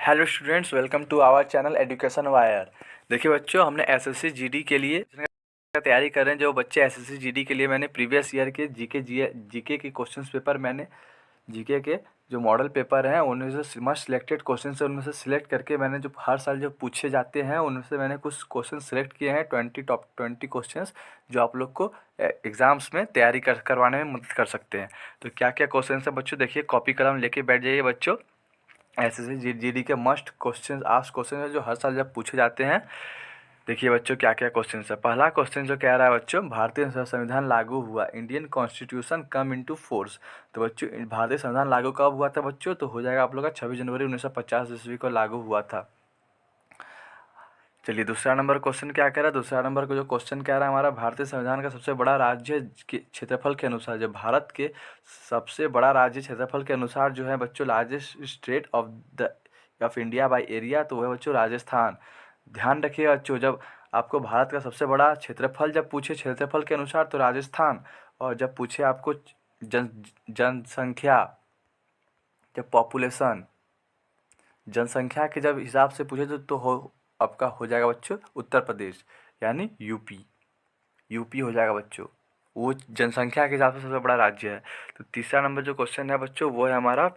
Hello students, welcome to our channel education wire. देखिए बच्चों, हमने एसएससी जीडी के लिए तैयारी कर रहे हैं। जो बच्चे एसएससी जीडी के लिए मैंने प्रीवियस ईयर के जीके के क्वेश्चंस पेपर मैंने जीके के जो मॉडल पेपर हैं उनमें से मस्ट सिलेक्टेड क्वेश्चन है, उनमें से सिलेक्ट करके मैंने जो हर साल जो पूछे जाते हैं उनमें से मैंने कुछ क्वेश्चन सिलेक्ट किए हैं। टॉप 20 क्वेश्चंस जो आप लोग को एग्जाम्स में तैयारी करवाने में मदद कर सकते हैं। तो क्या क्या क्वेश्चन है बच्चों, देखिए कॉपी कलम लेके बैठ जाइए बच्चों। एसएससी जीडी के मस्ट क्वेश्चन आस्क क्वेश्चन है जो हर साल जब पूछे जाते हैं। देखिए बच्चों क्या क्या क्वेश्चन है। पहला क्वेश्चन जो कह रहा है बच्चों, भारतीय संविधान लागू हुआ, Indian constitution come into force. तो बच्चों भारतीय संविधान लागू कब हुआ था बच्चों, तो हो जाएगा आप लोग का 26 जनवरी 1950 ईस्वी को लागू हुआ था। चलिए दूसरा नंबर क्वेश्चन क्या कह रहा है। दूसरा नंबर को जो क्वेश्चन कह रहा है हमारा, भारतीय संविधान का सबसे बड़ा राज्य के क्षेत्रफल के अनुसार, जो भारत के सबसे बड़ा राज्य क्षेत्रफल के अनुसार जो है बच्चों, largest state of India by area, तो वह बच्चों राजस्थान। ध्यान रखिएगा बच्चों, जब आपको भारत का सबसे बड़ा क्षेत्रफल जब पूछे क्षेत्रफल के अनुसार तो राजस्थान, और जब पूछे आपको जनसंख्या, जब पॉपुलेशन जनसंख्या के जब हिसाब से पूछे तो आपका हो जाएगा बच्चों उत्तर प्रदेश, यानी यूपी हो जाएगा बच्चों। वो जनसंख्या के हिसाब से सबसे बड़ा राज्य है। तो तीसरा नंबर जो क्वेश्चन है बच्चों वो है हमारा,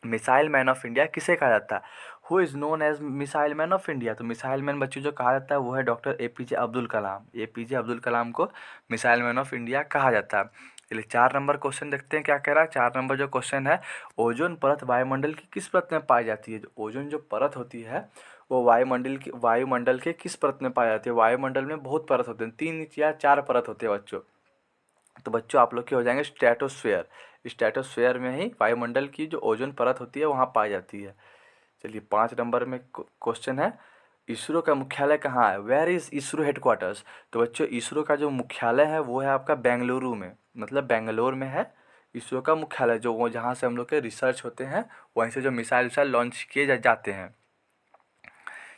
मिसाइल मैन ऑफ इंडिया किसे कहा जाता है। Who is known as missile man of India. तो मिसाइल मैन बच्चों जो कहा जाता है वो है doctor APJ Abdul Kalam. APJ Abdul Kalam को मिसाइल मैन ऑफ इंडिया कहा जाता है। चलिए 4 नंबर क्वेश्चन देखते हैं क्या कह रहा है। 4 नंबर जो क्वेश्चन है, ओजोन परत वायुमंडल की किस परत में पाई जाती है। जो ओजोन जो परत होती है वो वायुमंडल के किस परत में पाई जाती है। वायुमंडल में बहुत परत होते हैं, 3 या 4 परत होते हैं बच्चों। तो बच्चों आप लोग के हो जाएंगे स्ट्रेटोस्फेयर। स्ट्रेटोस्फेयर में ही वायुमंडल की जो ओजोन परत होती है वहाँ पाई जाती है। चलिए 5 नंबर में क्वेश्चन है, इसरो का मुख्यालय कहाँ है। Where is ISRO headquarters. तो बच्चों इसरो का जो मुख्यालय है वो है आपका बेंगलुरु में, मतलब बेंगलोर में है इसरो का मुख्यालय। जो वो जहाँ से हम लोग के रिसर्च होते हैं, वहीं से जो मिसाइल विसाइल लॉन्च किए जाते हैं।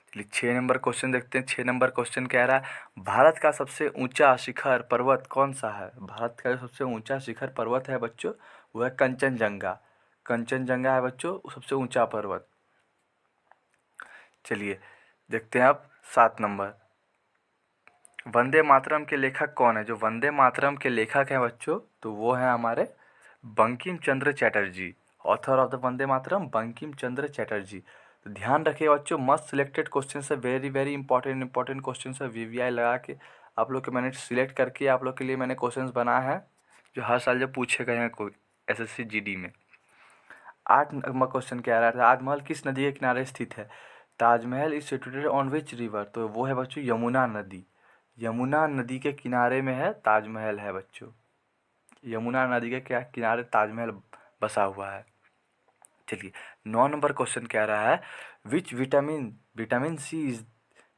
चलिए 6 नंबर क्वेश्चन देखते हैं। 6 नंबर क्वेश्चन कह रहा है, भारत का सबसे ऊंचा शिखर पर्वत कौन सा है। भारत का जो सबसे ऊंचा शिखर पर्वत है बच्चों वो है कंचनजंगा। कंचनजंगा है बच्चों सबसे ऊंचा पर्वत। चलिए देखते हैं अब 7 नंबर, वंदे मातरम के लेखक कौन है। जो वंदे मातरम के लेखक हैं बच्चों तो वो हैं हमारे Bankim Chandra Chatterjee. Author of the Vande Mataram Bankim Chandra Chatterjee. तो ध्यान रखिएगा बच्चों, मस्त सिलेक्टेड क्वेश्चन है, वेरी वेरी इंपॉर्टेंट क्वेश्चन है। वीवीआई लगा के आप लोग के मैंने सिलेक्ट करके आप लोग के लिए मैंने क्वेश्चन बनाया है जो हर साल जब पूछे गए हैं कोई एसएससी जीडी में। 8 नंबर क्वेश्चन क्या रहा है, ताजमहल किस नदी के किनारे स्थित है। Taj Mahal is situated on which river. तो वो है बच्चों यमुना नदी। यमुना नदी के किनारे में है ताजमहल है बच्चों। यमुना नदी के क्या किनारे ताजमहल बसा हुआ है। चलिए 9 नंबर क्वेश्चन कह रहा है, विच विटामिन सी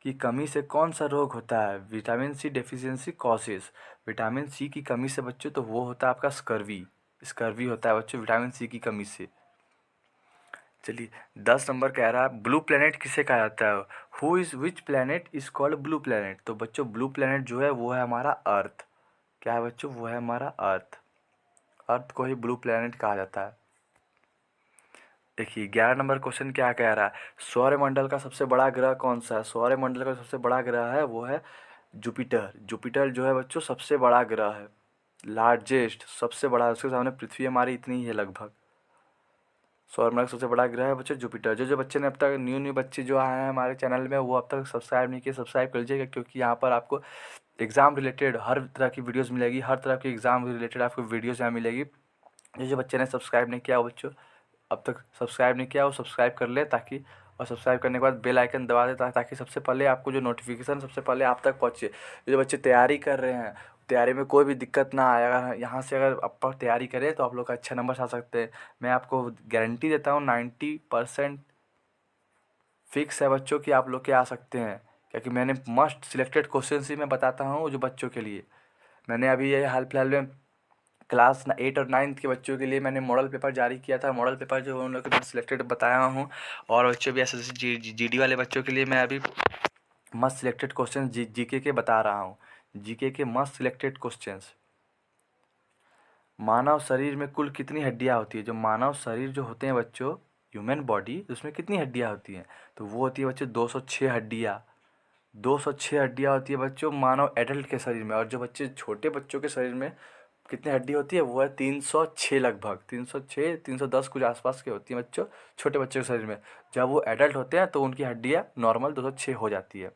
की कमी से कौन सा रोग होता है। Vitamin C deficiency causes. Vitamin C की कमी से बच्चों तो वो होता है आपका स्कर्वी। स्कर्वी होता है बच्चों विटामिन सी की कमी से। चलिए 10 नंबर कह रहा है, ब्लू प्लेनेट किसे कहा जाता है। Who is which planet is called blue planet. तो बच्चों ब्लू प्लेनेट जो है वो है हमारा अर्थ। क्या है बच्चों, वो है हमारा अर्थ। अर्थ को ही ब्लू प्लेनेट कहा जाता है। देखिए 11 नंबर क्वेश्चन क्या कह रहा है, सौरमंडल का सबसे बड़ा ग्रह कौन सा है। सौरमंडल का सबसे बड़ा ग्रह है वो है जुपिटर। जुपिटर जो है बच्चों सबसे बड़ा ग्रह है, लार्जेस्ट सबसे बड़ा। उसके सामने पृथ्वी हमारी इतनी ही है लगभग। सौरमंडल का सबसे बड़ा ग्रह है बच्चों जुपिटर। जो जो बच्चे ने अब तक न्यू बच्चे जो आए हैं हमारे चैनल में वो अब तक सब्सक्राइब नहीं किए, सब्सक्राइब कर लीजिएगा, क्योंकि यहाँ पर आपको एग्ज़ाम रिलेटेड हर तरह की वीडियोस मिलेगी। हर तरह की एग्ज़ाम रिलेटेड आपको वीडियोस यहाँ मिलेगी। जो जो बच्चे ने सब्सक्राइब नहीं किया वो बच्चों अब तक सब्सक्राइब नहीं किया वो सब्सक्राइब कर ले, ताकि और सब्सक्राइब करने के बाद बेल आइकन दबा दे ताकि सबसे पहले आपको जो नोटिफिकेशन सबसे पहले आप तक पहुँचे। जो बच्चे तैयारी कर रहे हैं तैयारी में कोई भी दिक्कत ना आए। अगर यहाँ से अगर आप तैयारी करें तो आप लोग का अच्छा नंबर आ सकते हैं। मैं आपको गारंटी देता हूँ 90% फिक्स है बच्चों कि आप लोग के आ सकते हैं, क्योंकि मैंने मस्ट सिलेक्टेड क्वेश्चन ही मैं बताता हूँ जो बच्चों के लिए। मैंने अभी ये हाल फिलहाल में क्लास 8 और 9 के बच्चों के लिए मैंने मॉडल पेपर जारी किया था। मॉडल पेपर जो उन लोग के मैं सिलेक्टेड बताया हूँ, और बच्चों भी एस एस जीडी वाले बच्चों के लिए मैं अभी मस्त सिलेक्टेड क्वेश्चन जीके के बता रहा हूँ। जीके के मस्त सिलेक्टेड क्वेश्चंस। मानव शरीर में कुल कितनी हड्डियाँ होती है। जो मानव शरीर जो होते हैं बच्चों ह्यूमन बॉडी उसमें कितनी हड्डियाँ होती हैं, तो वो होती है बच्चों 206 हड्डियाँ। 206 हड्डियाँ होती है बच्चों मानव एडल्ट के शरीर में। और जो बच्चे छोटे बच्चों के शरीर में कितनी हड्डी होती है, वो है 306 लगभग, 306 310 कुछ आसपास की होती है बच्चों छोटे बच्चों के शरीर में। जब वो एडल्ट होते हैं तो उनकी हड्डियाँ नॉर्मल 206 हो जाती है।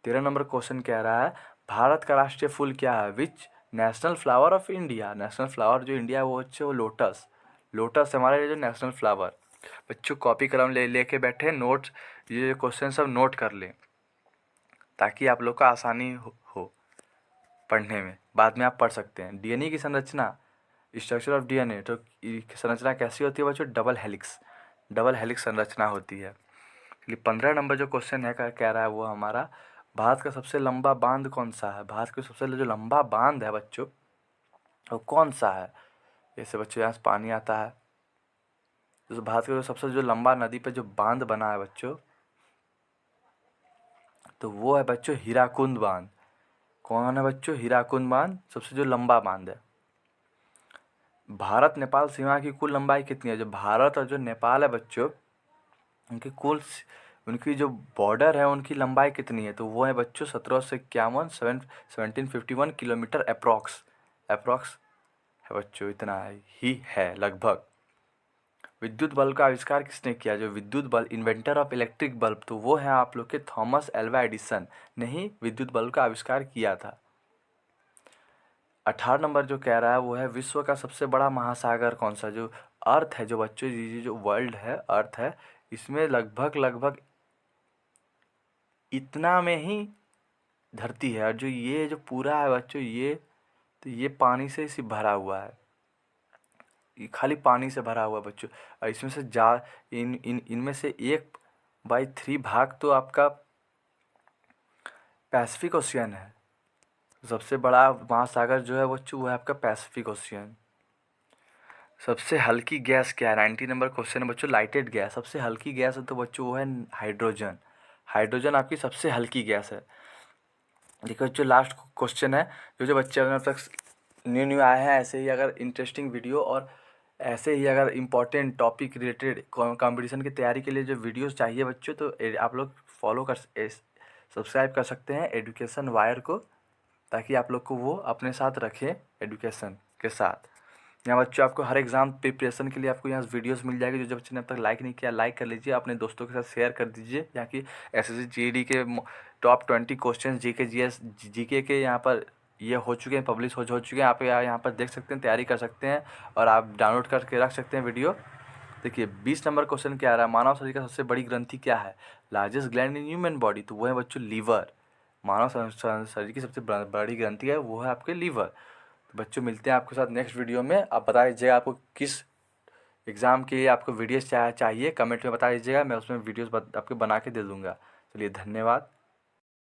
13 नंबर क्वेश्चन कह रहा है भारत का राष्ट्रीय फूल क्या है, which national flower of India. National flower जो इंडिया है वो बच्चों वो लोटस। लोटस हमारे जो नेशनल फ्लावर। बच्चों कॉपी कलम लेके बैठे नोट्स, ये क्वेश्चन सब नोट कर लें ताकि आप लोग को आसानी हो पढ़ने में, बाद में आप पढ़ सकते हैं। डीएनए की संरचना, स्ट्रक्चर ऑफ डीएनए, तो संरचना कैसी होती है बच्चों, डबल हेलिक्स संरचना होती है। चलिए 15 नंबर जो क्वेश्चन है कह रहा है वो हमारा भारत का सबसे लंबा बांध कौन सा है। भारत का सबसे जो लंबा बांध है बच्चों वो कौन सा है। जैसे बच्चों यहाँ से पानी आता है, तो भारत का जो सबसे जो लंबा नदी पे जो बांध बना है बच्चों, तो वो है बच्चों हीराकुंड बांध। कौन है बच्चों, हीराकुंड बांध सबसे जो लंबा बांध है। भारत नेपाल सीमा की कुल लंबाई कितनी है। जो भारत और जो नेपाल है बच्चों उनकी जो बॉर्डर है उनकी लंबाई कितनी है, तो वो है बच्चों 1751 किलोमीटर अप्रॉक्स है बच्चों, इतना ही है लगभग। विद्युत बल्ब का आविष्कार किसने किया। जो विद्युत bulb, inventor of electric bulb, तो वो है आप लोग के थॉमस एल्वा एडिसन ने ही विद्युत बल्ब का आविष्कार किया था। 18 नंबर जो कह रहा है वो है विश्व का सबसे बड़ा महासागर कौन सा। जो अर्थ है जो बच्चों, ये जो वर्ल्ड है, अर्थ है, इसमें लगभग इतना में ही धरती है। और जो ये जो पूरा है बच्चों, ये तो ये पानी से इसी भरा हुआ है, ये खाली पानी से भरा हुआ है बच्चों। और इसमें से इनमें से 1/3 भाग तो आपका पैसिफिक ओशियन है। सबसे बड़ा महासागर जो है बच्चों वो है आपका पैसिफिक ओशियन। सबसे हल्की गैस क्या है, 90 नंबर क्वेश्चन है बच्चों, लाइटेड गैस। सबसे हल्की गैस है तो बच्चों वो है हाइड्रोजन। हाइड्रोजन आपकी सबसे हल्की गैस है। देखो जो लास्ट क्वेश्चन है, जो बच्चे अभी तक न्यू आए हैं, ऐसे ही अगर इंटरेस्टिंग वीडियो और ऐसे ही अगर इम्पोर्टेंट टॉपिक रिलेटेड कंपटीशन की तैयारी के लिए जो वीडियोस चाहिए बच्चों, तो आप लोग सब्सक्राइब कर सकते हैं एजुकेशन वायर को, ताकि आप लोग को वो अपने साथ रखें एजुकेशन के साथ। यहाँ बच्चों आपको हर एग्ज़ाम प्रिपरेशन के लिए आपको यहाँ वीडियोस मिल जाएगी। जो बच्चे ने अब तक लाइक नहीं किया, लाइक कर लीजिए, अपने दोस्तों के साथ शेयर कर दीजिए। यहाँ की एसएससी जीडी के top 20 question GK GS GK के यहाँ पर ये हो चुके हैं, पब्लिश हो चुके हैं। आप यहाँ पर देख सकते हैं, तैयारी कर सकते हैं और आप डाउनलोड करके रख सकते हैं वीडियो। देखिए 20 नंबर क्वेश्चन क्या आ रहा है, मानव शरीर का सबसे बड़ी ग्रंथि क्या है, largest gland in human body, तो वो है बच्चों लीवर। मानव शरीर की सबसे बड़ी ग्रंथि है वो है आपके लीवर। तो बच्चों मिलते हैं आपके साथ नेक्स्ट वीडियो में। आप बता दीजिएगा आपको किस एग्ज़ाम के लिए आपको वीडियोस चाहिए, कमेंट में बता दीजिएगा, मैं उसमें वीडियोस आपके बना के दे दूँगा। चलिए धन्यवाद।